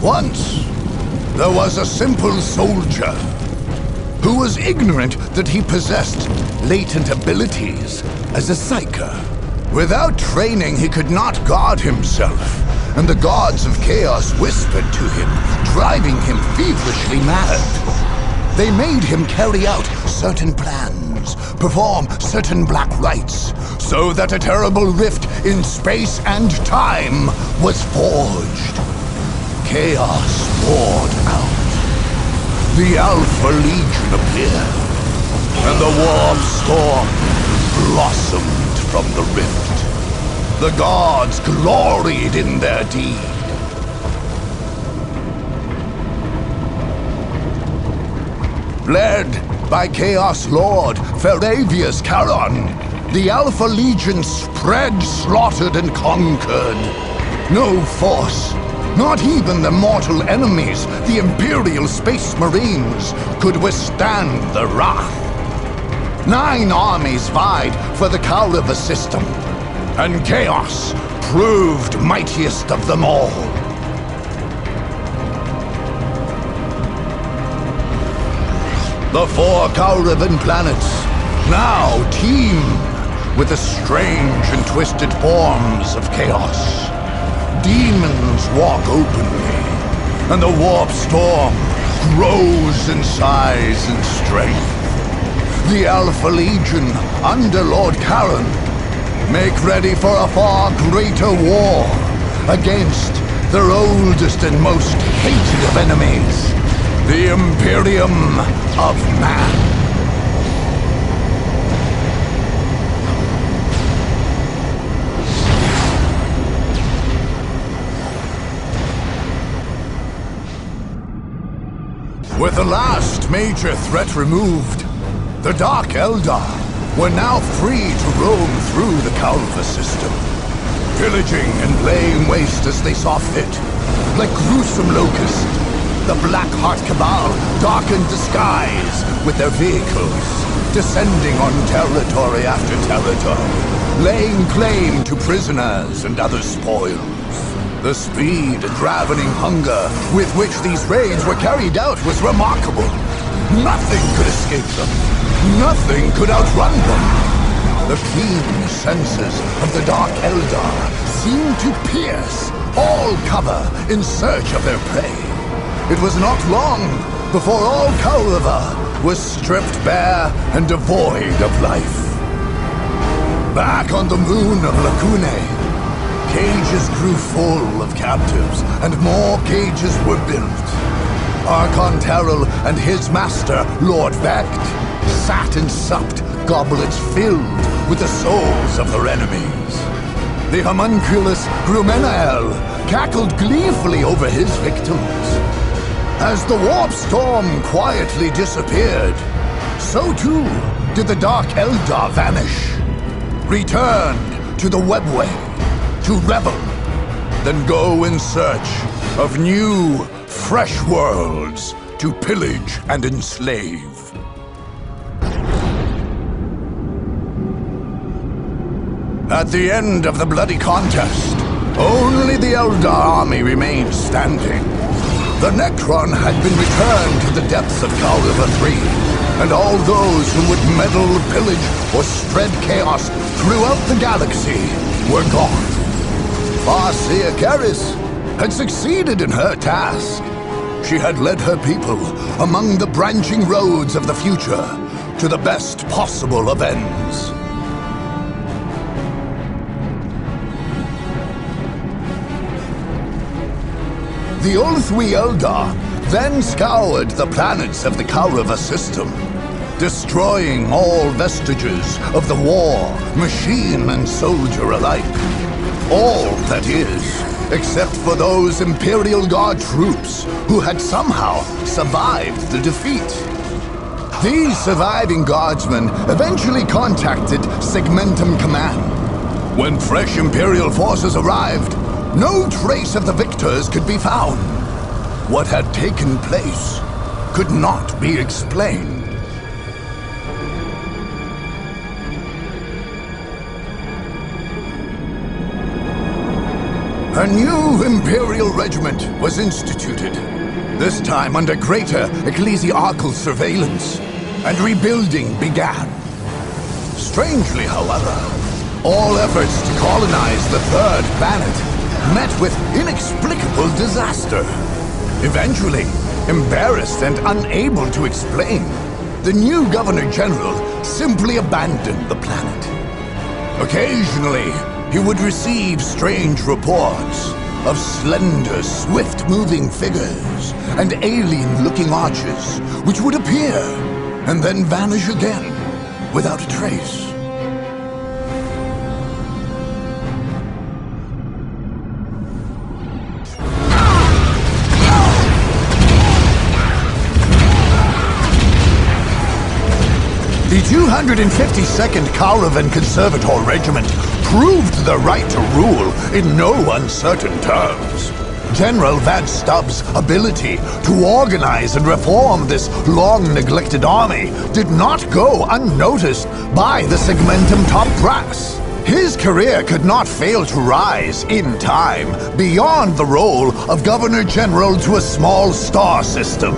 Once, there was a simple soldier who was ignorant that he possessed latent abilities as a psyker. Without training, he could not guard himself, and the gods of chaos whispered to him, driving him feverishly mad. They made him carry out certain plans, perform certain black rites, so that a terrible rift in space and time was forged. Chaos poured out. The Alpha Legion appeared, and the Warpstorm blossomed from the rift. The gods gloried in their deed. Led by Chaos Lord Feravius Charon, the Alpha Legion spread, slaughtered, and conquered. No force, not even the mortal enemies, the Imperial Space Marines, could withstand the wrath. 9 armies vied for the Kauriva system, and Chaos proved mightiest of them all. The 4 Kaurivan planets now teem with the strange and twisted forms of chaos. Demons walk openly, and the Warpstorm grows in size and strength. The Alpha Legion, under Lord Charon, make ready for a far greater war against their oldest and most hated of enemies, the Emporium of Man. With the last major threat removed, the Dark Eldar were now free to roam through the Kauriva system, pillaging and laying waste as they saw fit. Like gruesome locusts, the Blackheart Cabal darkened the skies with their vehicles, descending on territory after territory, laying claim to prisoners and other spoils. The speed and ravening hunger with which these raids were carried out was remarkable. Nothing could escape them. Nothing could outrun them. The keen senses of the Dark Eldar seemed to pierce all cover in search of their prey. It was not long before all Kauriva was stripped bare and devoid of life. Back on the moon of Lacune, cages grew full of captives, and more cages were built. Archon Terrell and his master, Lord Vecht, sat and supped goblets filled with the souls of their enemies. The homunculus Grumenael cackled gleefully over his victims. As the Warpstorm quietly disappeared, so too did the Dark Eldar vanish, returned to the webway, to revel, then go in search of new, fresh worlds to pillage and enslave. At the end of the bloody contest, only the Eldar army remained standing. The Necron had been returned to the depths of Kauriva III, and all those who would meddle, pillage, or spread chaos throughout the galaxy were gone. Farseer Karis had succeeded in her task. She had led her people among the branching roads of the future to the best possible of ends. The Ulthwi Eldar then scoured the planets of the Kauriva system, destroying all vestiges of the war, machine and soldier alike. All, that is, except for those Imperial Guard troops who had somehow survived the defeat. These surviving guardsmen eventually contacted Segmentum Command. When fresh Imperial forces arrived, no trace of the victors could be found. What had taken place could not be explained. A new Imperial regiment was instituted, this time under greater ecclesiarchal surveillance, and rebuilding began. Strangely, however, all efforts to colonize the third planet met with inexplicable disaster. Eventually, embarrassed and unable to explain, the new Governor-General simply abandoned the planet. Occasionally, he would receive strange reports of slender, swift-moving figures and alien-looking arches which would appear and then vanish again without a trace. The 252nd Caravan Conservator Regiment proved their right to rule in no uncertain terms. General Vad Stubbs' ability to organize and reform this long-neglected army did not go unnoticed by the Segmentum top brass. His career could not fail to rise, in time, beyond the role of Governor-General to a small star system.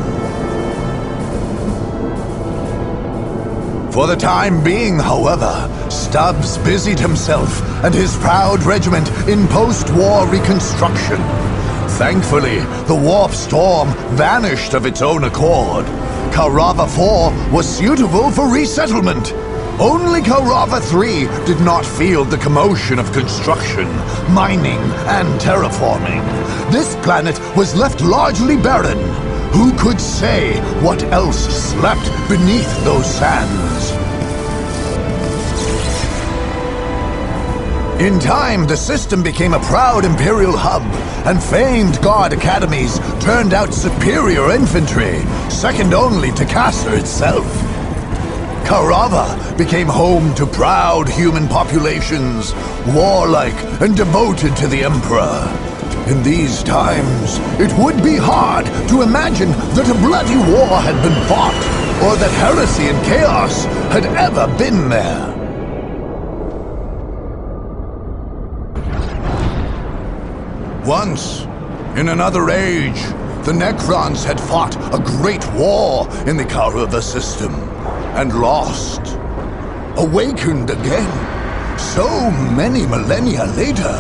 For the time being, however, Stubbs busied himself and his proud regiment in post-war reconstruction. Thankfully, the Warp Storm vanished of its own accord. Karava 4 was suitable for resettlement. Only Karava 3 did not feel the commotion of construction, mining, and terraforming. This planet was left largely barren. Who could say what else slept beneath those sands? In time, the system became a proud Imperial hub, and famed Guard academies turned out superior infantry, second only to Caster itself. Karava became home to proud human populations, warlike and devoted to the Emperor. In these times, it would be hard to imagine that a bloody war had been fought, or that heresy and chaos had ever been there. Once, in another age, the Necrons had fought a great war in the Karava system, and lost. Awakened again, so many millennia later,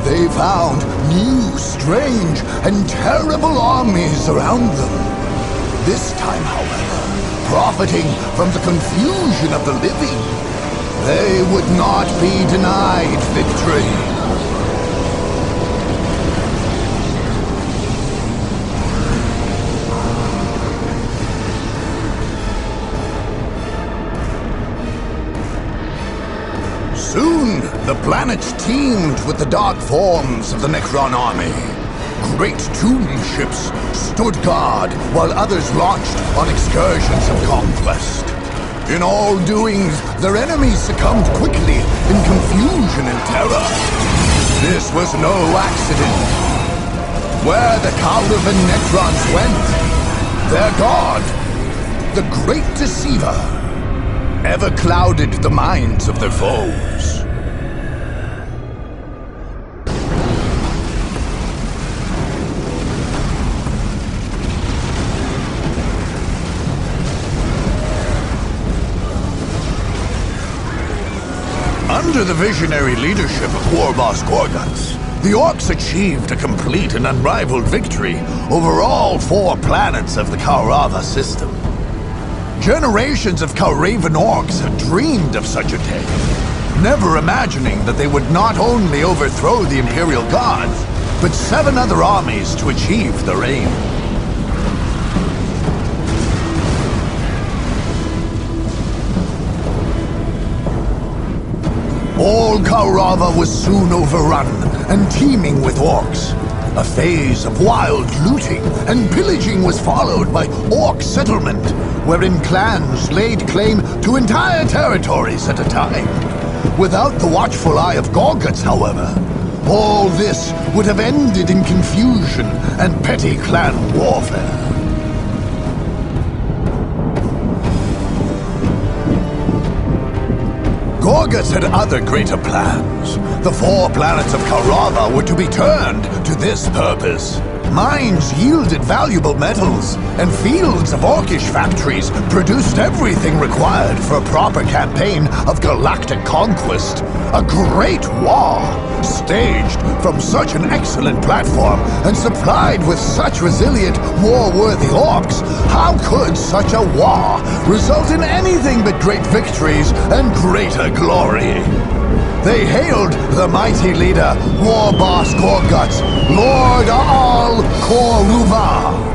they found new, strange, and terrible armies around them. This time, however, profiting from the confusion of the living, they would not be denied victory. Soon, the planet teemed with the dark forms of the Necron army. Great tomb ships stood guard, while others launched on excursions of conquest. In all doings, their enemies succumbed quickly in confusion and terror. This was no accident. Where the Caravan Necrons went, their god, the Great Deceiver, ever clouded the minds of their foes. Under the visionary leadership of War Boss Gorguts, the Orcs achieved a complete and unrivaled victory over all 4 planets of the Karava system. Generations of Karavan Orcs had dreamed of such a day, never imagining that they would not only overthrow the Imperial Guards, but 7 other armies to achieve their aim. All Karava was soon overrun and teeming with Orcs. A phase of wild looting and pillaging was followed by Orc settlement, wherein clans laid claim to entire territories at a time. Without the watchful eye of Gorguts, however, all this would have ended in confusion and petty clan warfare. Morgus had other greater plans. The 4 planets of Karava were to be turned to this purpose. Mines yielded valuable metals, and fields of orcish factories produced everything required for a proper campaign of galactic conquest. A great war, staged from such an excellent platform and supplied with such resilient, war-worthy orcs. How could such a war result in anything but great victories and greater glory? They hailed the mighty leader, War Boss Gorguts, Lord Al Koruva.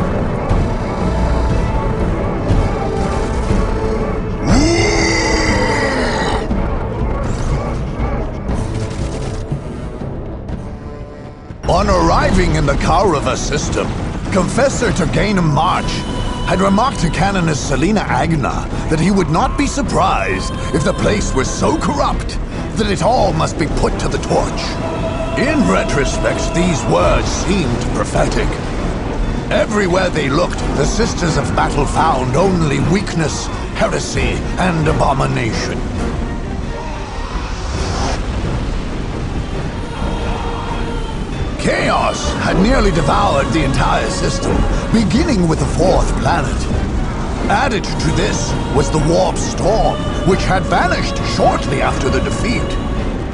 On arriving in the Kaurava system, Confessor Tergainum March had remarked to Canoness Selena Agna that he would not be surprised if the place was so corrupt that it all must be put to the torch. In retrospect, these words seemed prophetic. Everywhere they looked, the Sisters of Battle found only weakness, heresy, and abomination. Chaos had nearly devoured the entire system, beginning with the 4th planet. Added to this was the warp storm, which had vanished shortly after the defeat.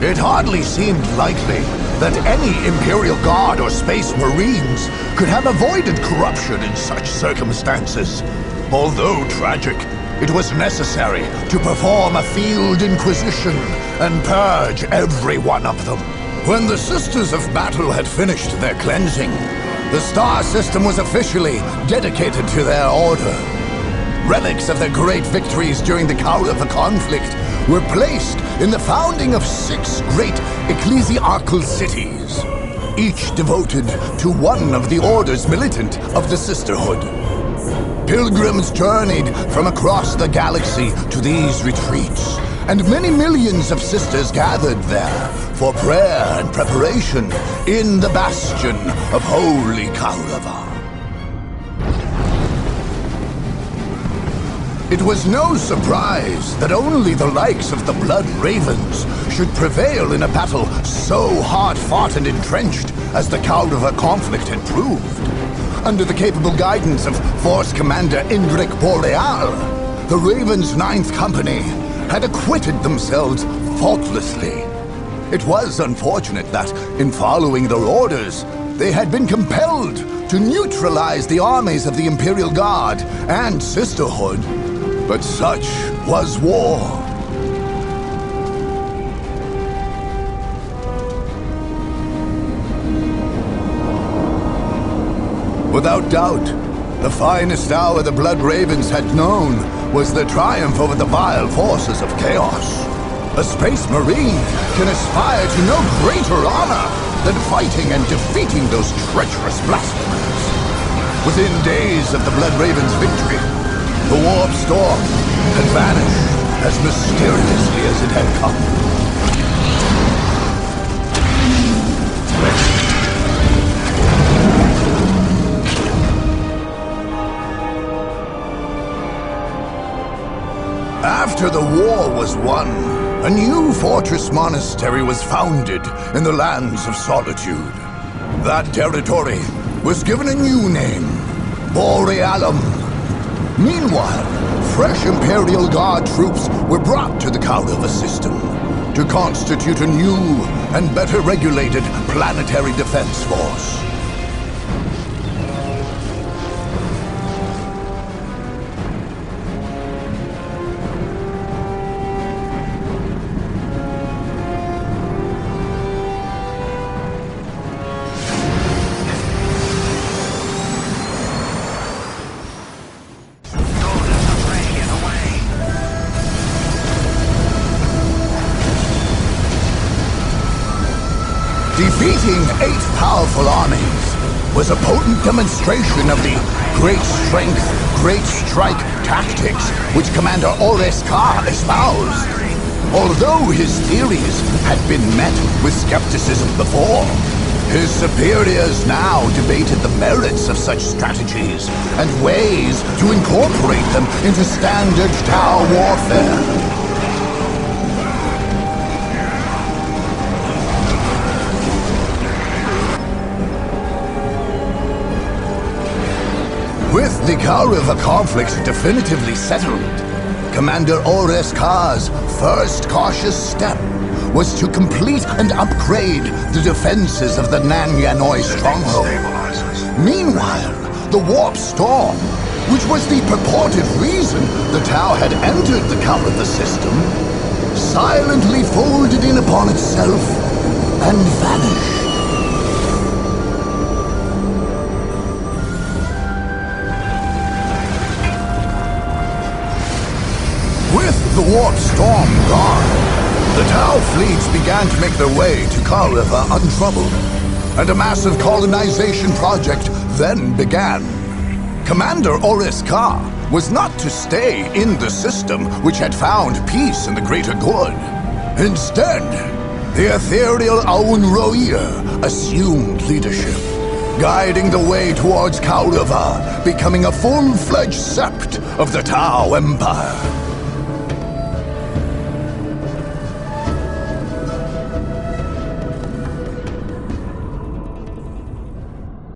It hardly seemed likely that any Imperial Guard or Space Marines could have avoided corruption in such circumstances. Although tragic, it was necessary to perform a field inquisition and purge every one of them. When the Sisters of Battle had finished their cleansing, the star system was officially dedicated to their order. Relics of their great victories during the Kaurava conflict were placed in the founding of 6 great ecclesiarchal cities, each devoted to one of the orders militant of the Sisterhood. Pilgrims journeyed from across the galaxy to these retreats, and many millions of sisters gathered there for prayer and preparation in the bastion of Holy Kaurava. It was no surprise that only the likes of the Blood Ravens should prevail in a battle so hard-fought and entrenched as the Kaurava conflict had proved. Under the capable guidance of Force Commander Indrik Boreal, the Ravens' 9th Company had acquitted themselves faultlessly. It was unfortunate that, in following their orders, they had been compelled to neutralize the armies of the Imperial Guard and Sisterhood. But such was war. Without doubt, the finest hour the Blood Ravens had known was the triumph over the vile forces of chaos. A Space Marine can aspire to no greater honor than fighting and defeating those treacherous blasphemers. Within days of the Blood Ravens' victory, the warp storm had vanished as mysteriously as it had come. After the war was won, a new fortress monastery was founded in the lands of Solitude. That territory was given a new name, Borealum. Meanwhile, fresh Imperial Guard troops were brought to the Kaurava system to constitute a new and better regulated planetary defense force. Defeating 8 powerful armies was a potent demonstration of the great strength, great strike tactics which Commander Ores Ka espoused. Although his theories had been met with skepticism before, his superiors now debated the merits of such strategies and ways to incorporate them into standard Tau warfare. the Cow River conflict definitively settled, Commander Ores Ka's first cautious step was to complete and upgrade the defenses of the Nanyanoi stronghold. Meanwhile, the Warp Storm, which was the purported reason the Tau had entered the Cow River system, silently folded in upon itself and vanished. With the Warp Storm gone, the Tau fleets began to make their way to Cow River untroubled, and a massive colonization project then began. Commander Ores Ka was not to stay in the system which had found peace and the greater good. Instead, the ethereal Aun Roia assumed leadership, guiding the way towards Cow River, becoming a full-fledged sept of the Tau Empire.